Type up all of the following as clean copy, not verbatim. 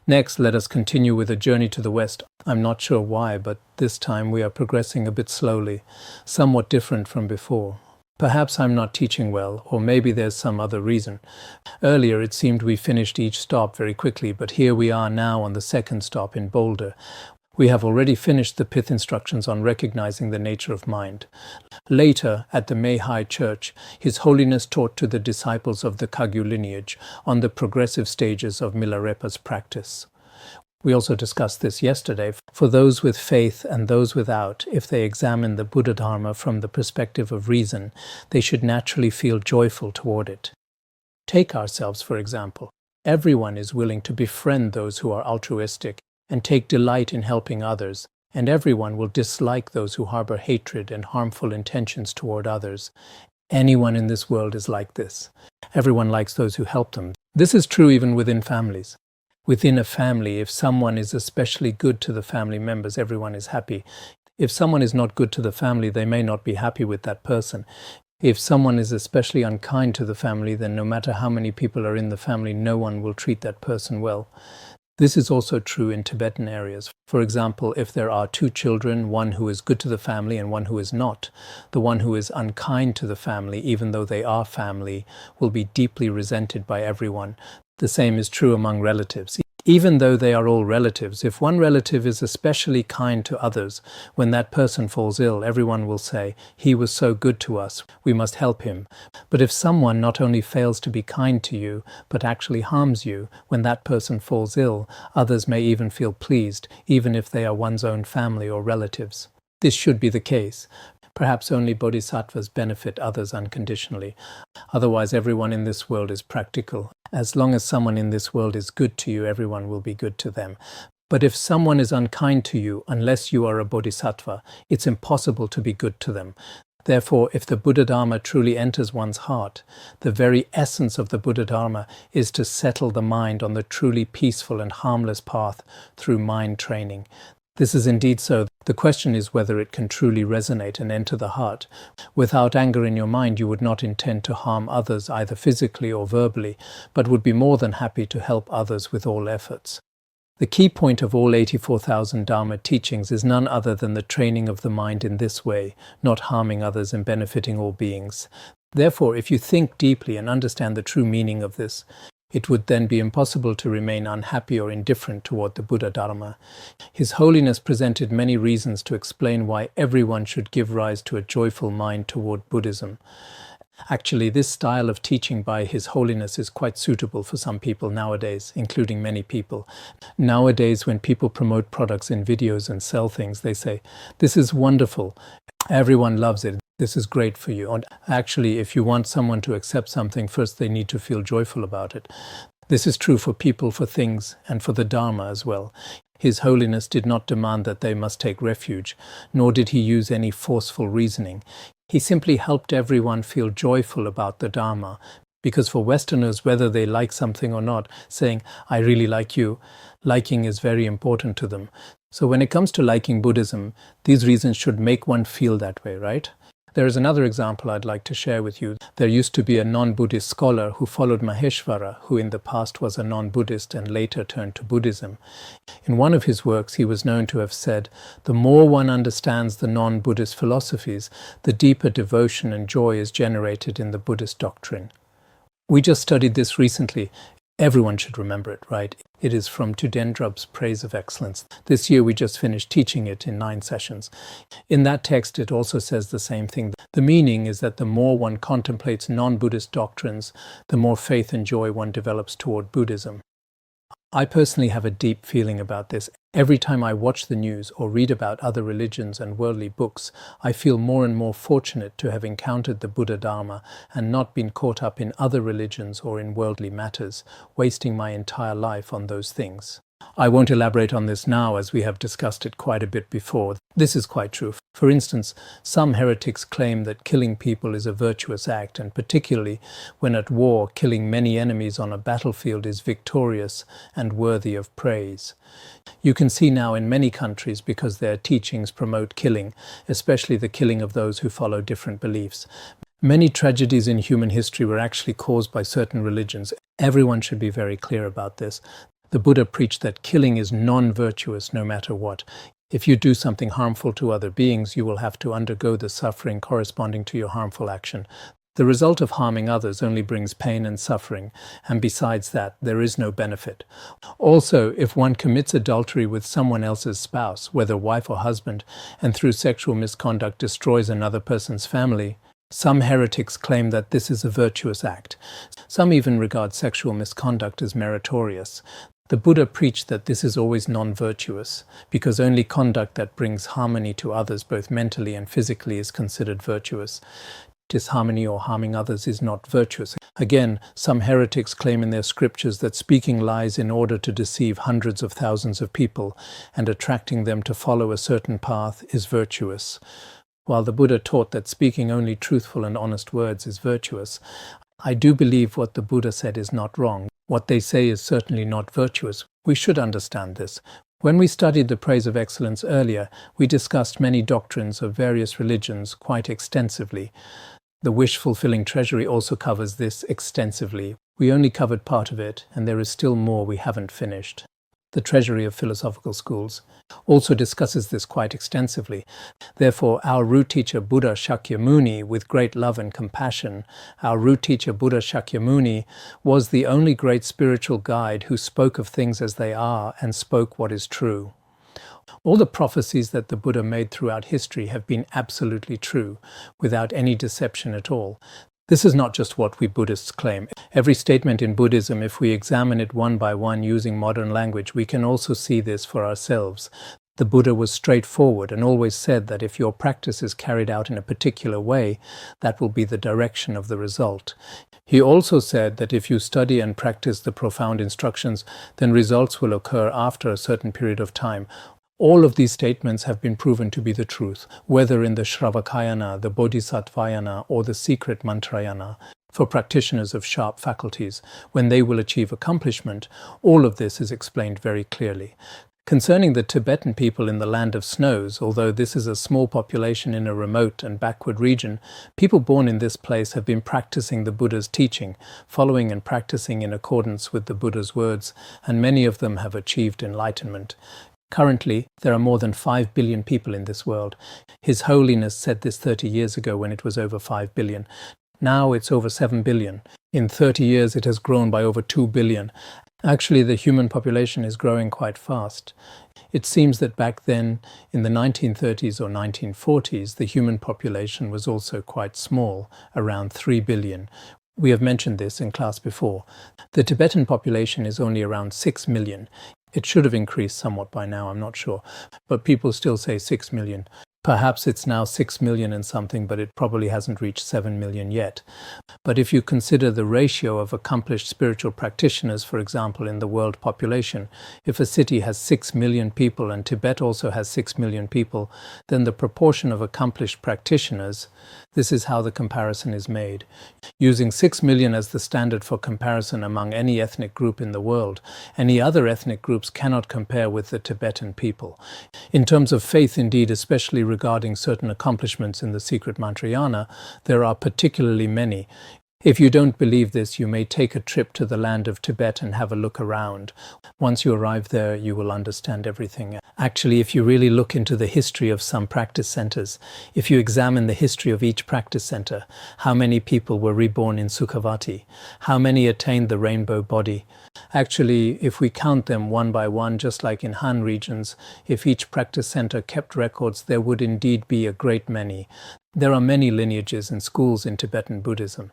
Next, let us continue with a journey to the West. I'm not sure why, but this time we are progressing a bit slowly, somewhat different from before. Perhaps I'm not teaching well, or maybe there's some other reason. Earlier it seemed we finished each stop very quickly, but here we are now on the second stop in Boulder. We have already finished the pith instructions on recognizing the nature of mind. Later, at the Meihai Church, His Holiness taught to the disciples of the Kagyu lineage on the progressive stages of Milarepa's practice. We also discussed this yesterday. For those with faith and those without, if they examine the Buddhadharma from the perspective of reason, they should naturally feel joyful toward it. Take ourselves, for example. Everyone is willing to befriend those who are altruistic and take delight in helping others, and everyone will dislike those who harbor hatred and harmful intentions toward others. Anyone in this world is like this. Everyone likes those who help them. This is true even within families. Within a family, if someone is especially good to the family members, everyone is happy. If someone is not good to the family, they may not be happy with that person. If someone is especially unkind to the family, then no matter how many people are in the family, no one will treat that person well. This is also true in Tibetan areas. For example, if there are two children, one who is good to the family and one who is not, the one who is unkind to the family, even though they are family, will be deeply resented by everyone. The same is true among relatives. Even though they are all relatives, if one relative is especially kind to others, when that person falls ill, everyone will say, "He was so good to us, we must help him." But if someone not only fails to be kind to you, but actually harms you, when that person falls ill, others may even feel pleased, even if they are one's own family or relatives. This should be the case. Perhaps only bodhisattvas benefit others unconditionally. Otherwise, everyone in this world is practical. As long as someone in this world is good to you, everyone will be good to them. But if someone is unkind to you, unless you are a bodhisattva, it's impossible to be good to them. Therefore, if the Buddhadharma truly enters one's heart, the very essence of the Buddhadharma is to settle the mind on the truly peaceful and harmless path through mind training. This is indeed so. The question is whether it can truly resonate and enter the heart. Without anger in your mind, you would not intend to harm others either physically or verbally, but would be more than happy to help others with all efforts. The key point of all 84,000 Dharma teachings is none other than the training of the mind in this way, not harming others and benefiting all beings. Therefore, if you think deeply and understand the true meaning of this, it would then be impossible to remain unhappy or indifferent toward the Buddhadharma. His Holiness presented many reasons to explain why everyone should give rise to a joyful mind toward Buddhism. Actually, this style of teaching by His Holiness is quite suitable for some people nowadays, including many people. Nowadays, when people promote products in videos and sell things, they say, "This is wonderful. Everyone loves it. This is great for you." And actually, if you want someone to accept something, first they need to feel joyful about it. This is true for people, for things, and for the Dharma as well. His Holiness did not demand that they must take refuge, nor did he use any forceful reasoning. He simply helped everyone feel joyful about the Dharma, because for Westerners, whether they like something or not, saying, "I really like you," liking is very important to them. So when it comes to liking Buddhism, these reasons should make one feel that way, right? There is another example I'd like to share with you. There used to be a non-Buddhist scholar who followed Maheshvara, who in the past was a non-Buddhist and later turned to Buddhism. In one of his works, he was known to have said, "The more one understands the non-Buddhist philosophies, the deeper devotion and joy is generated in the Buddhist doctrine." We just studied this recently. Everyone should remember it, right? It is from Tudendrup's Praise of Excellence. This year we just finished teaching it in 9 sessions. In that text it also says the same thing. The meaning is that the more one contemplates non-Buddhist doctrines, the more faith and joy one develops toward Buddhism. I personally have a deep feeling about this. Every time I watch the news or read about other religions and worldly books, I feel more and more fortunate to have encountered the Buddhadharma and not been caught up in other religions or in worldly matters, wasting my entire life on those things. I won't elaborate on this now, as we have discussed it quite a bit before. This is quite true. For instance, some heretics claim that killing people is a virtuous act, and particularly when at war, killing many enemies on a battlefield is victorious and worthy of praise. You can see now in many countries, because their teachings promote killing, especially the killing of those who follow different beliefs. Many tragedies in human history were actually caused by certain religions. Everyone should be very clear about this. The Buddha preached that killing is non-virtuous no matter what. If you do something harmful to other beings, you will have to undergo the suffering corresponding to your harmful action. The result of harming others only brings pain and suffering, and besides that, there is no benefit. Also, if one commits adultery with someone else's spouse, whether wife or husband, and through sexual misconduct destroys another person's family, some heretics claim that this is a virtuous act. Some even regard sexual misconduct as meritorious. The Buddha preached that this is always non-virtuous, because only conduct that brings harmony to others both mentally and physically is considered virtuous. Disharmony or harming others is not virtuous. Again, some heretics claim in their scriptures that speaking lies in order to deceive hundreds of thousands of people and attracting them to follow a certain path is virtuous. While the Buddha taught that speaking only truthful and honest words is virtuous, I do believe what the Buddha said is not wrong. What they say is certainly not virtuous. We should understand this. When we studied the praise of excellence earlier, we discussed many doctrines of various religions quite extensively. The wish-fulfilling treasury also covers this extensively. We only covered part of it, and there is still more we haven't finished. The treasury of philosophical schools also discusses this quite extensively. Therefore, our root teacher Buddha Shakyamuni, with great love and compassion, our root teacher Buddha Shakyamuni was the only great spiritual guide who spoke of things as they are and spoke what is true. All the prophecies that the Buddha made throughout history have been absolutely true, without any deception at all. This is not just what we Buddhists claim. Every statement in Buddhism, if we examine it one by one using modern language, we can also see this for ourselves. The Buddha was straightforward and always said that if your practice is carried out in a particular way, that will be the direction of the result. He also said that if you study and practice the profound instructions, then results will occur after a certain period of time. All of these statements have been proven to be the truth, whether in the Shravakayana, the Bodhisattvayana, or the secret Mantrayana. For practitioners of sharp faculties, when they will achieve accomplishment, all of this is explained very clearly. Concerning the Tibetan people in the land of snows, although this is a small population in a remote and backward region, people born in this place have been practicing the Buddha's teaching, following and practicing in accordance with the Buddha's words, and many of them have achieved enlightenment. Currently, there are more than 5 billion people in this world. His Holiness said this 30 years ago when it was over 5 billion. Now it's over 7 billion. In 30 years it has grown by over 2 billion. Actually, the human population is growing quite fast. It seems that back then, in the 1930s or 1940s, the human population was also quite small, around 3 billion. We have mentioned this in class before. The Tibetan population is only around 6 million. It should have increased somewhat by now, I'm not sure. But people still say 6 million. Perhaps it's now 6 million and something, but it probably hasn't reached 7 million yet. But if you consider the ratio of accomplished spiritual practitioners, for example, in the world population, if a city has 6 million people and Tibet also has 6 million people, then the proportion of accomplished practitioners, this is how the comparison is made. Using 6 million as the standard for comparison among any ethnic group in the world, any other ethnic groups cannot compare with the Tibetan people. In terms of faith, indeed, especially regarding certain accomplishments in the secret Mantrayana, there are particularly many. If you don't believe this, you may take a trip to the land of Tibet and have a look around. Once you arrive there, you will understand everything. Actually, if you really look into the history of some practice centers, if you examine the history of each practice center, how many people were reborn in Sukhavati, how many attained the rainbow body. Actually, if we count them one by one, just like in Han regions, if each practice center kept records, there would indeed be a great many. There are many lineages and schools in Tibetan Buddhism.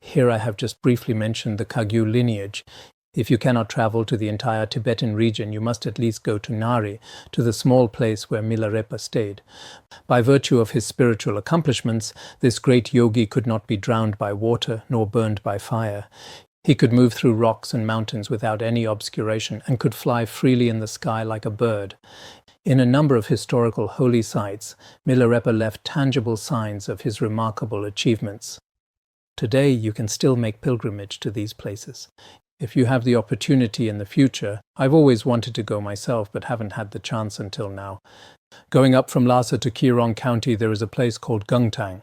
Here I have just briefly mentioned the Kagyu lineage. If you cannot travel to the entire Tibetan region, you must at least go to Nari, to the small place where Milarepa stayed. By virtue of his spiritual accomplishments, this great yogi could not be drowned by water nor burned by fire. He could move through rocks and mountains without any obscuration and could fly freely in the sky like a bird. In a number of historical holy sites, Milarepa left tangible signs of his remarkable achievements. Today, you can still make pilgrimage to these places. If you have the opportunity in the future, I've always wanted to go myself, but haven't had the chance until now. Going up from Lhasa to Kirong County, there is a place called Gungtang,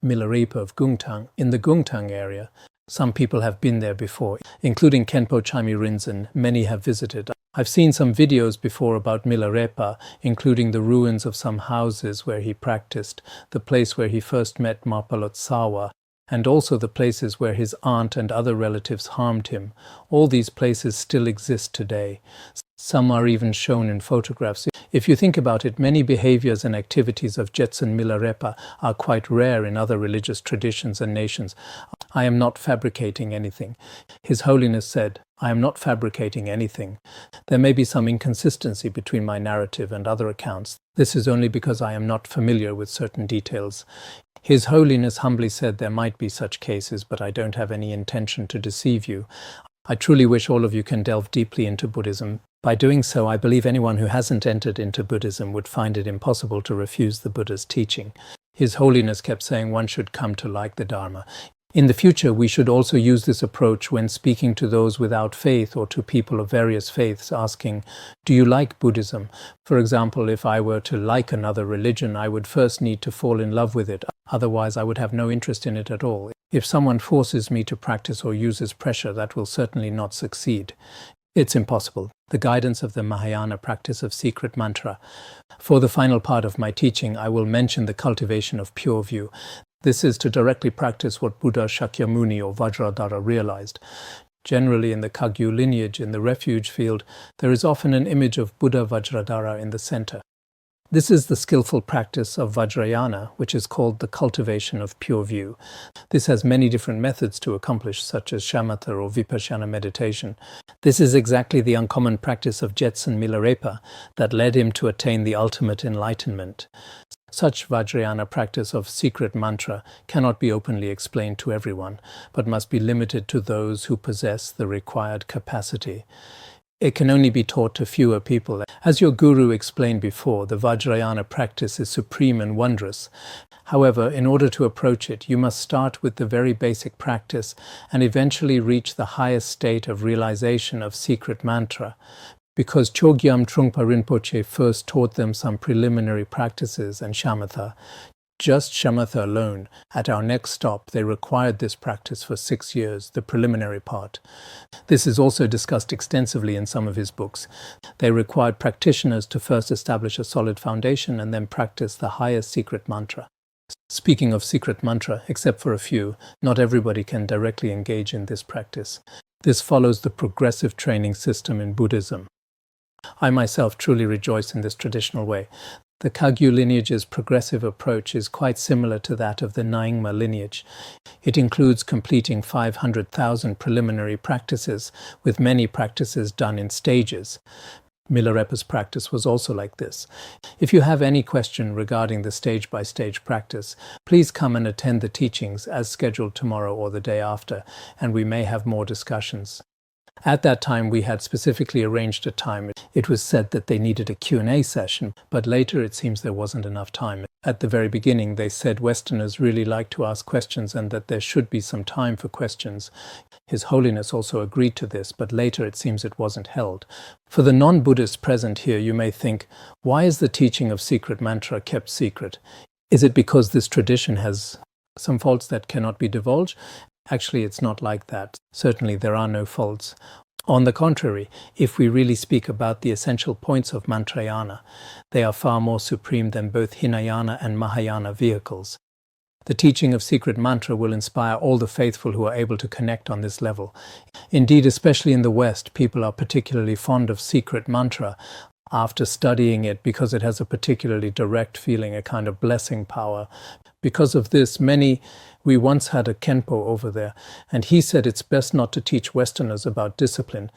Milarepa of Gungtang, in the Gungtang area. Some people have been there before, including Khenpo Rinzin. Many have visited. I've seen some videos before about Milarepa, including the ruins of some houses where he practiced, the place where he first met Mapalotsawa, and also the places where his aunt and other relatives harmed him. All these places still exist today. Some are even shown in photographs. If you think about it, many behaviors and activities of Jetsun Milarepa are quite rare in other religious traditions and nations. I am not fabricating anything. His Holiness said, I am not fabricating anything. There may be some inconsistency between my narrative and other accounts. This is only because I am not familiar with certain details. His Holiness humbly said there might be such cases, but I don't have any intention to deceive you. I truly wish all of you can delve deeply into Buddhism. By doing so, I believe anyone who hasn't entered into Buddhism would find it impossible to refuse the Buddha's teaching. His Holiness kept saying one should come to like the Dharma. In the future, we should also use this approach when speaking to those without faith or to people of various faiths, asking, do you like Buddhism? For example, if I were to like another religion, I would first need to fall in love with it. Otherwise, I would have no interest in it at all. If someone forces me to practice or uses pressure, that will certainly not succeed. It's impossible. The guidance of the Mahayana practice of secret mantra. For the final part of my teaching, I will mention the cultivation of pure view. This is to directly practice what Buddha Shakyamuni or Vajradhara realized. Generally, in the Kagyu lineage, in the refuge field, there is often an image of Buddha Vajradhara in the center. This is the skillful practice of Vajrayana, which is called the cultivation of pure view. This has many different methods to accomplish, such as shamatha or vipassana meditation. This is exactly the uncommon practice of Jetsun Milarepa that led him to attain the ultimate enlightenment. Such Vajrayana practice of secret mantra cannot be openly explained to everyone, but must be limited to those who possess the required capacity. It can only be taught to fewer people. As your guru explained before, the Vajrayana practice is supreme and wondrous. However, in order to approach it, you must start with the very basic practice and eventually reach the highest state of realization of secret mantra. Because Chogyam Trungpa Rinpoche first taught them some preliminary practices and shamatha, just shamatha alone, at our next stop, they required this practice for 6 years, the preliminary part. This is also discussed extensively in some of his books. They required practitioners to first establish a solid foundation and then practice the highest secret mantra. Speaking of secret mantra, except for a few, not everybody can directly engage in this practice. This follows the progressive training system in Buddhism. I myself truly rejoice in this traditional way. The Kagyu lineage's progressive approach is quite similar to that of the Nyingma lineage. It includes completing 500,000 preliminary practices, with many practices done in stages. Milarepa's practice was also like this. If you have any question regarding the stage-by-stage practice, please come and attend the teachings as scheduled tomorrow or the day after, and we may have more discussions. At that time, we had specifically arranged a time. It was said that they needed a Q&A session, but later it seems there wasn't enough time. At the very beginning, they said Westerners really like to ask questions and that there should be some time for questions. His Holiness also agreed to this, but later it seems it wasn't held. For the non-Buddhists present here, you may think, why is the teaching of secret mantra kept secret? Is it because this tradition has some faults that cannot be divulged? Actually, it's not like that. Certainly, there are no faults. On the contrary, if we really speak about the essential points of Mantrayana, they are far more supreme than both Hinayana and Mahayana vehicles. The teaching of secret mantra will inspire all the faithful who are able to connect on this level. Indeed, especially in the West, people are particularly fond of secret mantra after studying it because it has a particularly direct feeling, a kind of blessing power. Because of this, we once had a Khenpo over there, and he said it's best not to teach Westerners about discipline,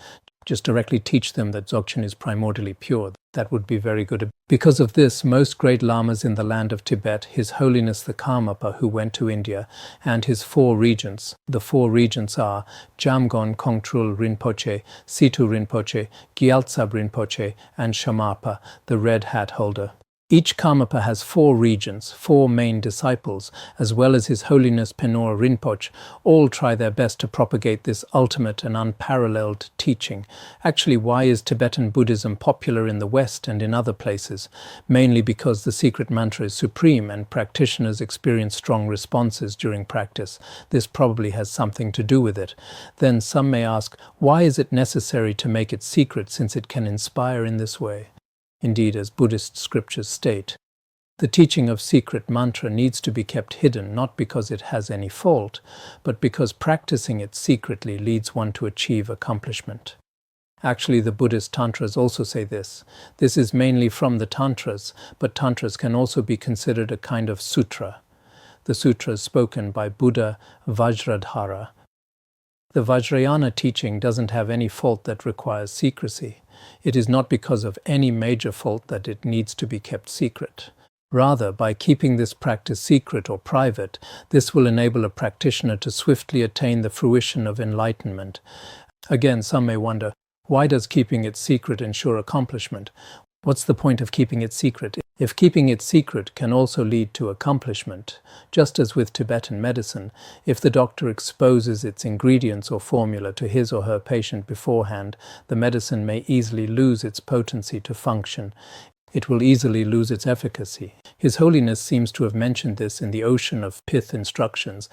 just directly teach them that Dzogchen is primordially pure. That would be very good. Because of this, most great lamas in the land of Tibet, His Holiness the Karmapa, who went to India, and his 4 regents. The 4 regents are Jamgon Kongtrul Rinpoche, Situ Rinpoche, Gyaltsab Rinpoche, and Shamarpa, the red hat holder. Each Karmapa has 4 regents, 4 main disciples, as well as His Holiness Penor Rinpoche. All try their best to propagate this ultimate and unparalleled teaching. Actually, why is Tibetan Buddhism popular in the West and in other places? Mainly because the secret mantra is supreme and practitioners experience strong responses during practice. This probably has something to do with it. Then some may ask, why is it necessary to make it secret since it can inspire in this way? Indeed, as Buddhist scriptures state, the teaching of secret mantra needs to be kept hidden not because it has any fault, but because practicing it secretly leads one to achieve accomplishment. Actually, the Buddhist Tantras also say this. This is mainly from the Tantras, but Tantras can also be considered a kind of sutra. The sutras spoken by Buddha Vajradhara. The Vajrayana teaching doesn't have any fault that requires secrecy. It is not because of any major fault that it needs to be kept secret. Rather, by keeping this practice secret or private, this will enable a practitioner to swiftly attain the fruition of enlightenment. Again, some may wonder, why does keeping it secret ensure accomplishment? What's the point of keeping it secret? If keeping it secret can also lead to accomplishment, just as with Tibetan medicine, if the doctor exposes its ingredients or formula to his or her patient beforehand, the medicine may easily lose its potency to function. It will easily lose its efficacy. His Holiness seems to have mentioned this in the ocean of pith instructions.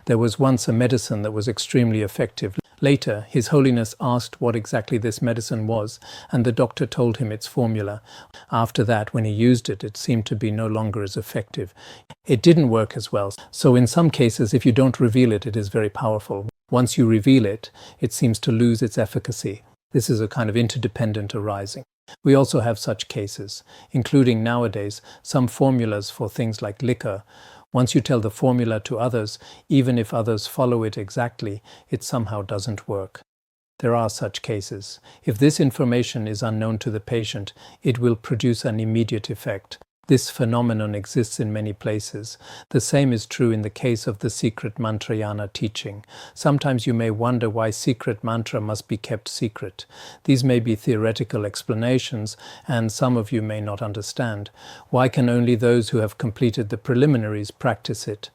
There was once a medicine that was extremely effective. Later, His Holiness asked what exactly this medicine was, and the doctor told him its formula. After that, when he used it, it seemed to be no longer as effective. It didn't work as well. So in some cases, if you don't reveal it, it is very powerful. Once you reveal it, it seems to lose its efficacy. This is a kind of interdependent arising. We also have such cases, including nowadays some formulas for things like liquor. Once you tell the formula to others, even if others follow it exactly, it somehow doesn't work. There are such cases. If this information is unknown to the patient, it will produce an immediate effect. This phenomenon exists in many places. The same is true in the case of the secret mantrayana teaching. Sometimes you may wonder why secret mantra must be kept secret. These may be theoretical explanations, and some of you may not understand. Why can only those who have completed the preliminaries practice it?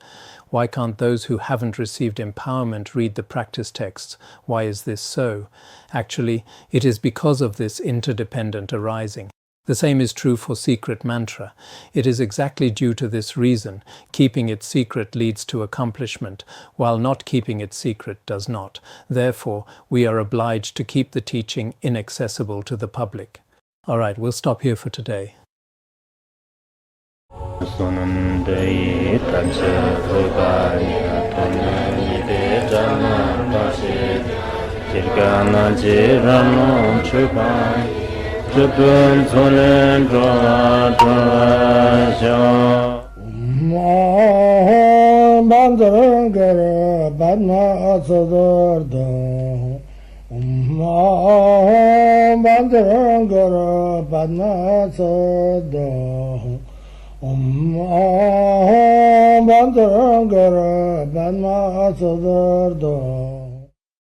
Why can't those who haven't received empowerment read the practice texts? Why is this so? Actually, it is because of this interdependent arising. The same is true for secret mantra. It is exactly due to this reason. Keeping it secret leads to accomplishment, while not keeping it secret does not. Therefore, we are obliged to keep the teaching inaccessible to the public. All right, we'll stop here for today. Chupun Solen Droa Droa Shao Bandangara Badma Sodargye Bandangara Badma Sodargye Bandangara Badma Sodargye